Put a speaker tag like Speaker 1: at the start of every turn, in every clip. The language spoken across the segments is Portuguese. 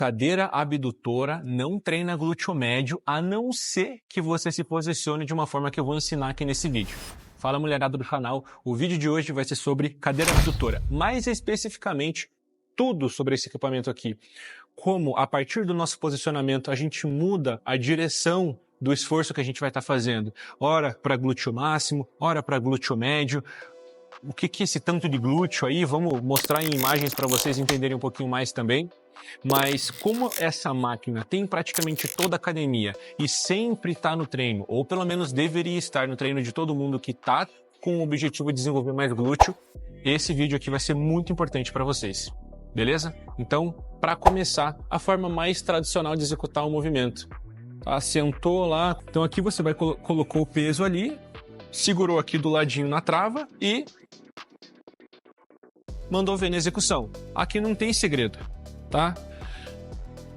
Speaker 1: Cadeira abdutora não treina glúteo médio, a não ser que você se posicione de uma forma que eu vou ensinar aqui nesse vídeo. Fala, mulherada do canal, o vídeo de hoje vai ser sobre cadeira abdutora, mais especificamente tudo sobre esse equipamento aqui. Como, a partir do nosso posicionamento, a gente muda a direção do esforço que a gente vai estar fazendo. Ora para glúteo máximo, ora para glúteo médio. O que é esse tanto de glúteo aí? Vamos mostrar em imagens para vocês entenderem um pouquinho mais também. Mas como essa máquina tem praticamente toda a academia e sempre está no treino, ou pelo menos deveria estar no treino de todo mundo que está com o objetivo de desenvolver mais glúteo, esse vídeo aqui vai ser muito importante para vocês. Beleza? Então, para começar, a forma mais tradicional de executar o movimento. Tá? Sentou lá, então aqui você vai colocou o peso ali, segurou aqui do ladinho na trava e mandou ver na execução. Aqui não tem segredo, tá?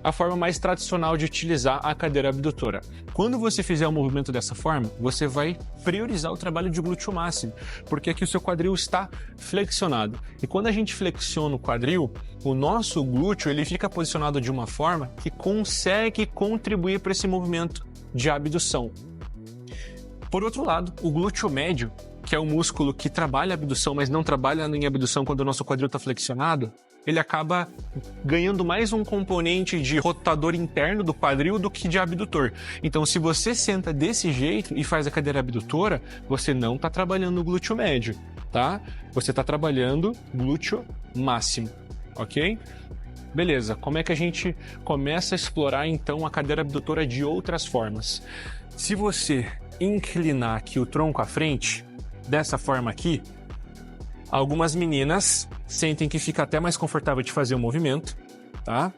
Speaker 1: A forma mais tradicional de utilizar a cadeira abdutora. Quando você fizer o movimento dessa forma, você vai priorizar o trabalho de glúteo máximo, porque aqui o seu quadril está flexionado. E quando a gente flexiona o quadril, o nosso glúteo ele fica posicionado de uma forma que consegue contribuir para esse movimento de abdução. Por outro lado, o glúteo médio, que é o músculo que trabalha a abdução, mas não trabalha em abdução quando o nosso quadril está flexionado, ele acaba ganhando mais um componente de rotador interno do quadril do que de abdutor. Então, se você senta desse jeito e faz a cadeira abdutora, você não está trabalhando o glúteo médio, tá? Você está trabalhando glúteo máximo, ok? Beleza, como é que a gente começa a explorar, então, a cadeira abdutora de outras formas? Se você inclinar aqui o tronco à frente, dessa forma aqui, algumas meninas sentem que fica até mais confortável de fazer o movimento, tá?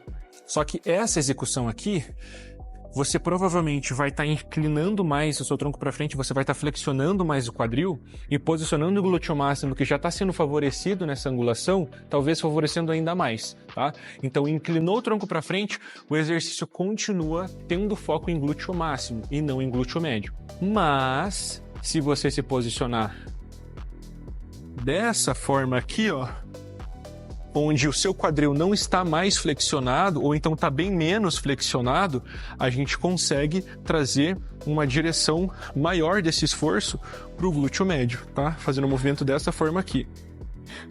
Speaker 1: Só que essa execução aqui, você provavelmente vai estar inclinando mais o seu tronco para frente, você vai estar flexionando mais o quadril e posicionando o glúteo máximo, que já está sendo favorecido nessa angulação, talvez favorecendo ainda mais, tá? Então, inclinou o tronco para frente, o exercício continua tendo foco em glúteo máximo e não em glúteo médio. Mas, se você se posicionar dessa forma aqui, ó, onde o seu quadril não está mais flexionado, ou então está bem menos flexionado, a gente consegue trazer uma direção maior desse esforço para o glúteo médio, tá? Fazendo o movimento dessa forma aqui.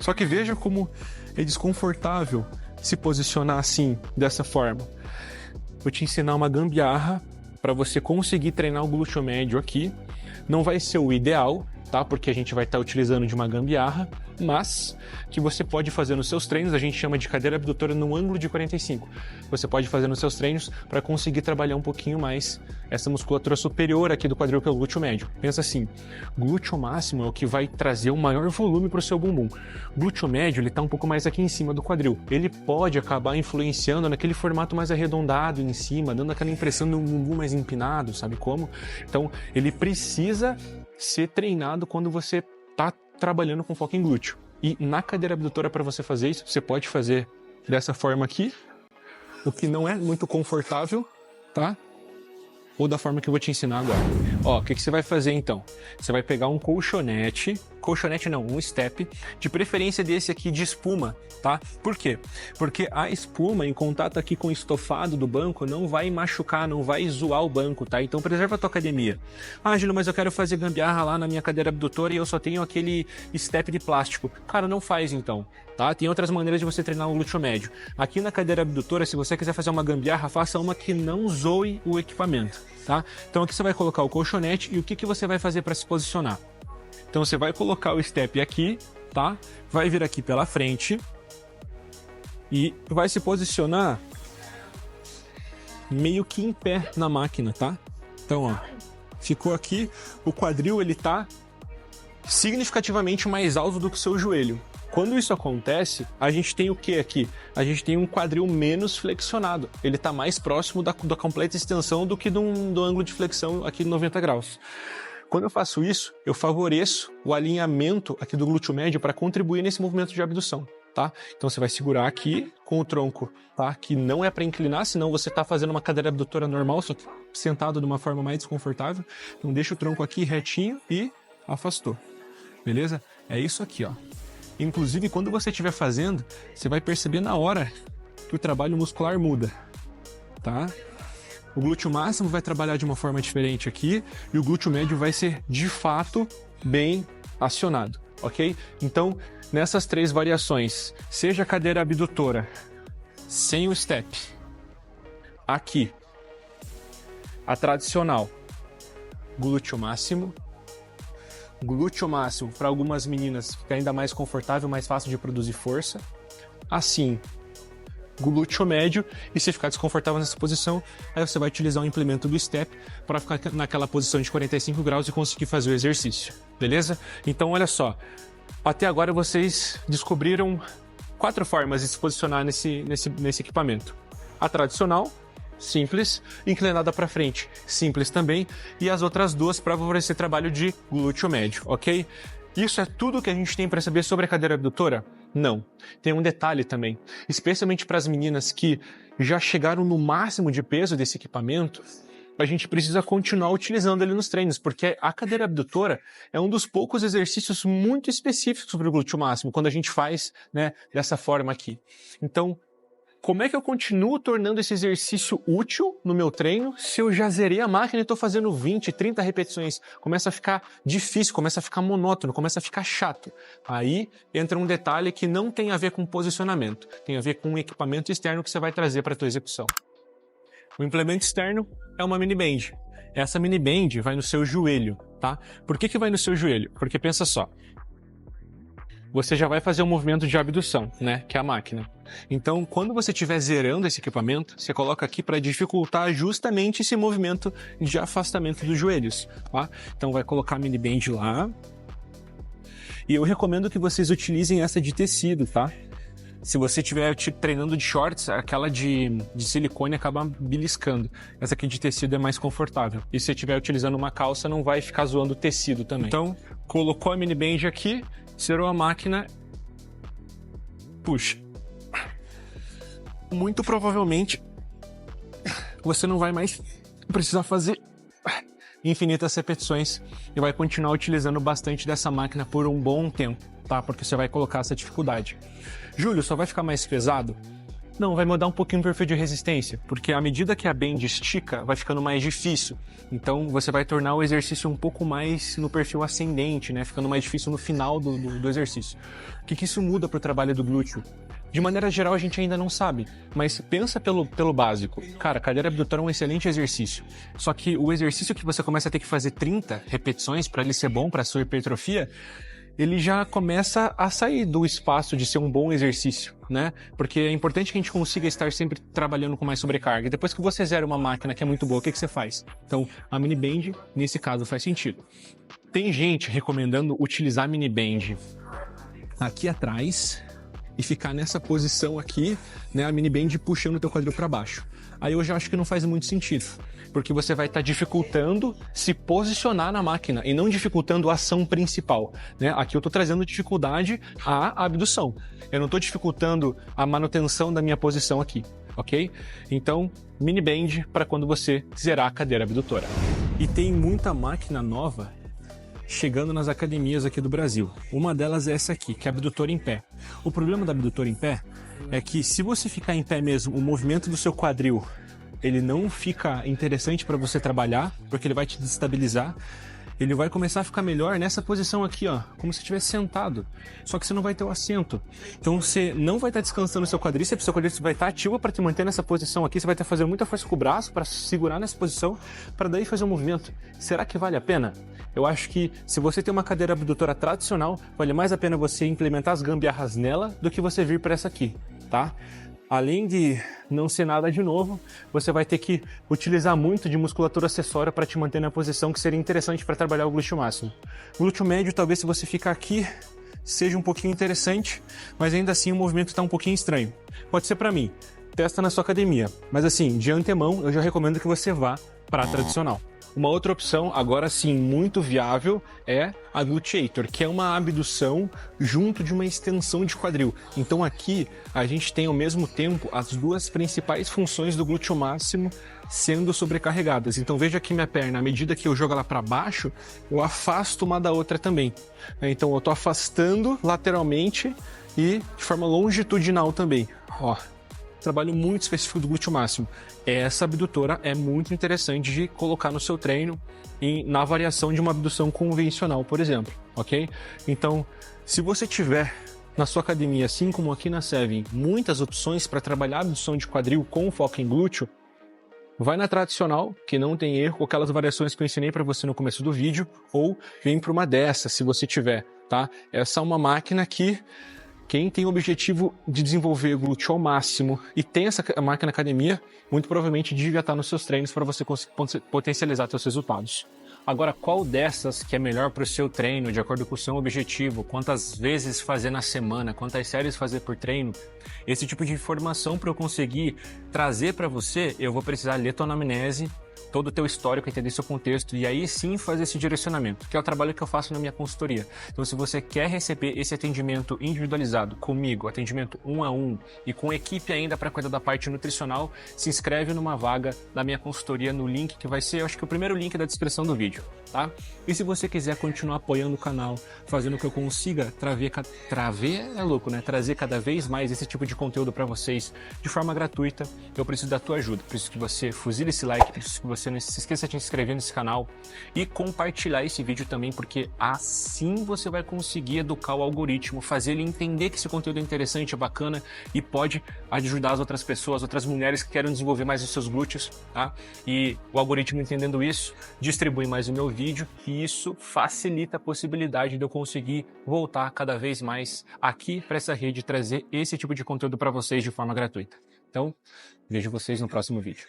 Speaker 1: Só que veja como é desconfortável se posicionar assim, dessa forma. Vou te ensinar uma gambiarra para você conseguir treinar o glúteo médio aqui. Não vai ser o ideal, tá? Porque a gente vai estar utilizando de uma gambiarra, mas que você pode fazer nos seus treinos, a gente chama de cadeira abdutora no ângulo de 45. Você pode fazer nos seus treinos para conseguir trabalhar um pouquinho mais essa musculatura superior aqui do quadril, que é o glúteo médio. Pensa assim, glúteo máximo é o que vai trazer o maior volume para o seu bumbum. Glúteo médio, ele está um pouco mais aqui em cima do quadril. Ele pode acabar influenciando naquele formato mais arredondado em cima, dando aquela impressão de um bumbum mais empinado, sabe como? Então, ele precisa ser treinado quando você está trabalhando com foco em glúteo. E na cadeira abdutora, para você fazer isso, você pode fazer dessa forma aqui, o que não é muito confortável, tá? Ou da forma que eu vou te ensinar agora. Ó, o que você vai fazer então? Você vai pegar um colchonete não, um step, de preferência desse aqui de espuma, tá? Por quê? Porque a espuma em contato aqui com o estofado do banco não vai machucar, não vai zoar o banco, tá? Então preserva a tua academia. Ah, Gino, mas eu quero fazer gambiarra lá na minha cadeira abdutora e eu só tenho aquele step de plástico. Cara, não faz então, tá? Tem outras maneiras de você treinar o glúteo médio. Aqui na cadeira abdutora, se você quiser fazer uma gambiarra, faça uma que não zoe o equipamento, tá? Então aqui você vai colocar o colchonete e o que você vai fazer para se posicionar? Então você vai colocar o step aqui, tá? Vai vir aqui pela frente e vai se posicionar meio que em pé na máquina, tá? Então, ó, ficou aqui, o quadril ele tá significativamente mais alto do que o seu joelho. Quando isso acontece, a gente tem o que aqui? A gente tem um quadril menos flexionado. Ele está mais próximo da completa extensão do que do ângulo de flexão aqui de 90 graus. Quando eu faço isso, eu favoreço o alinhamento aqui do glúteo médio para contribuir nesse movimento de abdução, tá? Então você vai segurar aqui com o tronco, tá? Que não é para inclinar, senão você está fazendo uma cadeira abdutora normal, só que sentado de uma forma mais desconfortável. Então deixa o tronco aqui retinho e afastou, beleza? É isso aqui, ó. Inclusive, quando você estiver fazendo, você vai perceber na hora que o trabalho muscular muda, tá? O glúteo máximo vai trabalhar de uma forma diferente aqui e o glúteo médio vai ser, de fato, bem acionado, ok? Então, nessas 3 variações, seja a cadeira abdutora sem o step, aqui, a tradicional, glúteo máximo para algumas meninas fica ainda mais confortável, mais fácil de produzir força, assim, glúteo médio, e se ficar desconfortável nessa posição, aí você vai utilizar um implemento do step para ficar naquela posição de 45 graus e conseguir fazer o exercício, beleza? Então olha só, até agora vocês descobriram 4 formas de se posicionar nesse equipamento. A tradicional, simples, inclinada para frente, simples também, e as outras 2 para favorecer trabalho de glúteo médio, ok? Isso é tudo que a gente tem para saber sobre a cadeira abdutora? Não. Tem um detalhe também, especialmente para as meninas que já chegaram no máximo de peso desse equipamento, a gente precisa continuar utilizando ele nos treinos, porque a cadeira abdutora é um dos poucos exercícios muito específicos para o glúteo máximo, quando a gente faz, né, dessa forma aqui. Então, como é que eu continuo tornando esse exercício útil no meu treino se eu já zerei a máquina e estou fazendo 20, 30 repetições? Começa a ficar difícil, começa a ficar monótono, começa a ficar chato. Aí entra um detalhe que não tem a ver com posicionamento, tem a ver com um equipamento externo que você vai trazer para a tua execução. O implemento externo é uma mini band. Essa mini band vai no seu joelho, tá? Por que vai no seu joelho? Porque pensa só, você já vai fazer um movimento de abdução, né? Que é a máquina. Então, quando você estiver zerando esse equipamento, você coloca aqui para dificultar justamente esse movimento de afastamento dos joelhos, tá? Então, vai colocar a mini band lá. E eu recomendo que vocês utilizem essa de tecido, tá? Se você estiver treinando de shorts, aquela de silicone acaba beliscando. Essa aqui de tecido é mais confortável. E se você estiver utilizando uma calça, não vai ficar zoando o tecido também. Então, colocou a mini band aqui, zerou a máquina, puxa. Muito provavelmente você não vai mais precisar fazer infinitas repetições e vai continuar utilizando bastante dessa máquina por um bom tempo, tá? Porque você vai colocar essa dificuldade. Júlio, só vai ficar mais pesado? Não, vai mudar um pouquinho o perfil de resistência, porque à medida que a band estica, vai ficando mais difícil. Então você vai tornar o exercício um pouco mais no perfil ascendente, né? Ficando mais difícil no final do exercício. O que isso muda para o trabalho do glúteo? De maneira geral, a gente ainda não sabe, mas pensa pelo básico. Cara, cadeira abdutora é um excelente exercício. Só que o exercício que você começa a ter que fazer 30 repetições para ele ser bom para a sua hipertrofia, ele já começa a sair do espaço de ser um bom exercício, né? Porque é importante que a gente consiga estar sempre trabalhando com mais sobrecarga. E depois que você zera uma máquina que é muito boa, o que você faz? Então, a mini band, nesse caso, faz sentido. Tem gente recomendando utilizar a mini band aqui atrás e ficar nessa posição aqui, né? A mini band puxando o teu quadril para baixo. Aí eu já acho que não faz muito sentido, porque você vai estar dificultando se posicionar na máquina e não dificultando a ação principal, né? Aqui eu estou trazendo dificuldade à abdução. Eu não estou dificultando a manutenção da minha posição aqui, ok? Então, mini band para quando você zerar a cadeira abdutora. E tem muita máquina nova chegando nas academias aqui do Brasil. Uma delas é essa aqui, que é a abdutora em pé. O problema da abdutora em pé é que se você ficar em pé mesmo, o movimento do seu quadril ele não fica interessante para você trabalhar, porque ele vai te desestabilizar. Ele vai começar a ficar melhor nessa posição aqui, ó, como se estivesse sentado. Só que você não vai ter o assento. Então você não vai estar descansando o seu quadríceps, seu quadríceps vai estar ativo para te manter nessa posição aqui. Você vai estar fazendo muita força com o braço para segurar nessa posição, para daí fazer um movimento. Será que vale a pena? Eu acho que se você tem uma cadeira abdutora tradicional, vale mais a pena você implementar as gambiarras nela do que você vir para essa aqui, tá? Além de não ser nada de novo, você vai ter que utilizar muito de musculatura acessória para te manter na posição que seria interessante para trabalhar o glúteo máximo. Glúteo médio, talvez se você ficar aqui, seja um pouquinho interessante, mas ainda assim o movimento está um pouquinho estranho. Pode ser para mim, testa na sua academia, mas assim, de antemão eu já recomendo que você vá para a tradicional. Uma outra opção, agora sim, muito viável, é a gluteator, que é uma abdução junto de uma extensão de quadril. Então aqui a gente tem ao mesmo tempo as duas principais funções do glúteo máximo sendo sobrecarregadas. Então veja aqui minha perna, à medida que eu jogo ela para baixo, eu afasto uma da outra também. Então eu estou afastando lateralmente e de forma longitudinal também. Ó. trabalho muito específico do glúteo máximo. Essa abdutora é muito interessante de colocar no seu treino na variação de uma abdução convencional, por exemplo, ok? Então, se você tiver na sua academia, assim como aqui na Seven, muitas opções para trabalhar a abdução de quadril com foco em glúteo, vai na tradicional, que não tem erro, com aquelas variações que eu ensinei para você no começo do vídeo, ou vem para uma dessas, se você tiver, tá? Essa é uma máquina que quem tem o objetivo de desenvolver glúteo ao máximo e tem essa máquina na academia, muito provavelmente devia estar nos seus treinos para você conseguir potencializar seus resultados. Agora, qual dessas que é melhor para o seu treino, de acordo com o seu objetivo, quantas vezes fazer na semana, quantas séries fazer por treino, esse tipo de informação para eu conseguir trazer para você, eu vou precisar ler tua anamnese, todo o teu histórico, entender seu contexto e aí sim fazer esse direcionamento, que é o trabalho que eu faço na minha consultoria. Então, se você quer receber esse atendimento individualizado comigo, atendimento 1 a 1 e com equipe ainda para cuidar da parte nutricional, se inscreve numa vaga da minha consultoria no link que vai ser, eu acho que o primeiro link da descrição do vídeo, tá? E se você quiser continuar apoiando o canal, fazendo que eu consiga trazer cada vez mais esse tipo de conteúdo para vocês de forma gratuita, eu preciso da tua ajuda. Preciso que você fuzile esse like, preciso que você não se esqueça de se inscrever nesse canal e compartilhar esse vídeo também, porque assim você vai conseguir educar o algoritmo, fazer ele entender que esse conteúdo é interessante, é bacana e pode ajudar as outras pessoas, outras mulheres que querem desenvolver mais os seus glúteos, tá? E o algoritmo entendendo isso, distribui mais o meu vídeo e isso facilita a possibilidade de eu conseguir voltar cada vez mais aqui para essa rede, trazer esse tipo de conteúdo para vocês de forma gratuita. Então, vejo vocês no próximo vídeo.